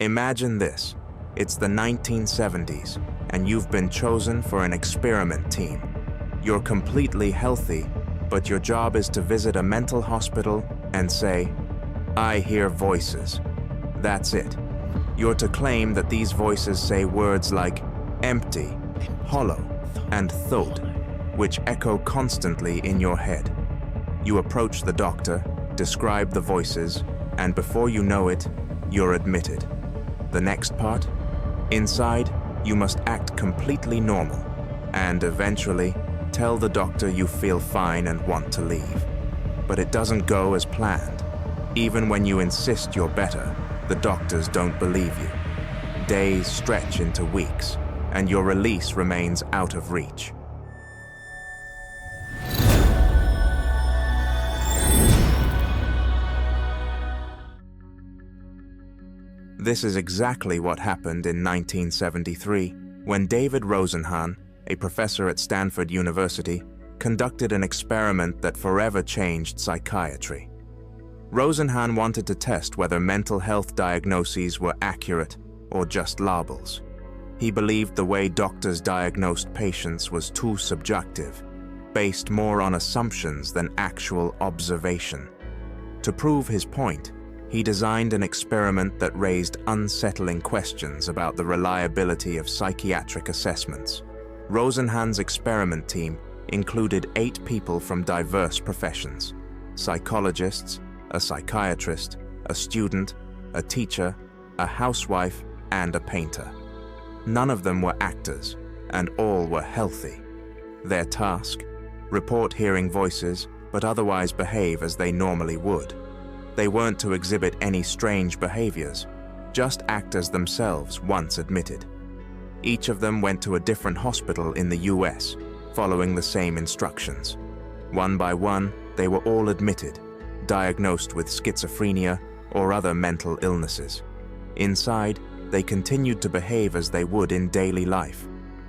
Imagine this. It's the 1970s, and you've been chosen for an experiment team. You're completely healthy, but your job is to visit a mental hospital and say, "I hear voices." That's it. You're to claim that these voices say words like empty, hollow, and thought, which echo constantly in your head. You approach the doctor, describe the voices, and before you know it, you're admitted. The next part? Inside, you must act completely normal, and eventually, tell the doctor you feel fine and want to leave. But it doesn't go as planned. Even when you insist you're better, the doctors don't believe you. Days stretch into weeks, and your release remains out of reach. This is exactly what happened in 1973 when David Rosenhan, a professor at Stanford University, conducted an experiment that forever changed psychiatry. Rosenhan wanted to test whether mental health diagnoses were accurate or just labels. He believed the way doctors diagnosed patients was too subjective, based more on assumptions than actual observation. To prove his point, he designed an experiment that raised unsettling questions about the reliability of psychiatric assessments. Rosenhan's experiment team included 8 people from diverse professions: psychologists, a psychiatrist, a student, a teacher, a housewife, and a painter. None of them were actors, and all were healthy. Their task? Report hearing voices, but otherwise behave as they normally would. They weren't to exhibit any strange behaviors, just act as themselves once admitted. Each of them went to a different hospital in the US, following the same instructions. One by one, they were all admitted, diagnosed with schizophrenia or other mental illnesses. Inside, they continued to behave as they would in daily life,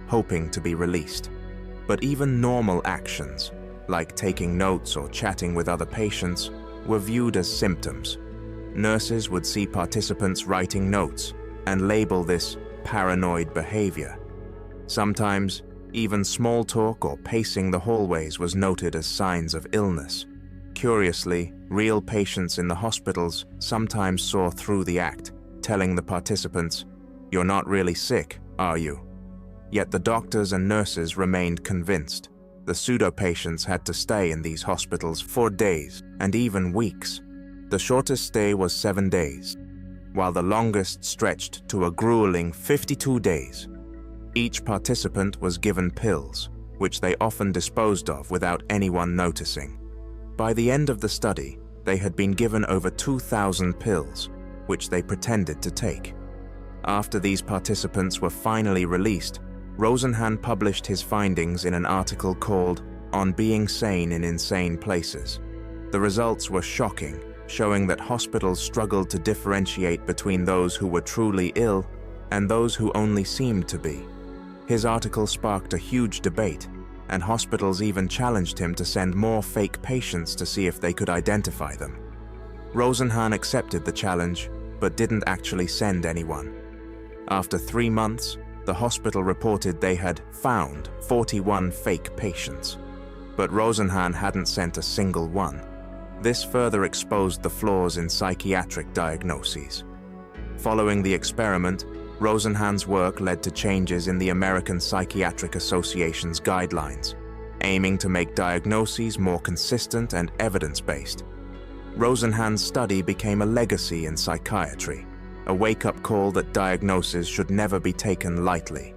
hoping to be released. But even normal actions, like taking notes or chatting with other patients, were viewed as symptoms. Nurses would see participants writing notes and label this paranoid behavior. Sometimes, even small talk or pacing the hallways was noted as signs of illness. Curiously, real patients in the hospitals sometimes saw through the act, telling the participants, "You're not really sick, are you?" Yet the doctors and nurses remained convinced. The pseudo-patients had to stay in these hospitals for days and even weeks. The shortest stay was 7 days, while the longest stretched to a grueling 52 days. Each participant was given pills, which they often disposed of without anyone noticing. By the end of the study, they had been given over 2,000 pills, which they pretended to take. After these participants were finally released, Rosenhan published his findings in an article called On Being Sane in Insane Places. The results were shocking, showing that hospitals struggled to differentiate between those who were truly ill and those who only seemed to be. His article sparked a huge debate, and hospitals even challenged him to send more fake patients to see if they could identify them. Rosenhan accepted the challenge, but didn't actually send anyone. After 3 months, the hospital reported they had found 41 fake patients, but Rosenhan hadn't sent a single one. This further exposed the flaws in psychiatric diagnoses. Following the experiment, Rosenhan's work led to changes in the American Psychiatric Association's guidelines, aiming to make diagnoses more consistent and evidence-based. Rosenhan's study became a legacy in psychiatry, a wake-up call that diagnoses should never be taken lightly.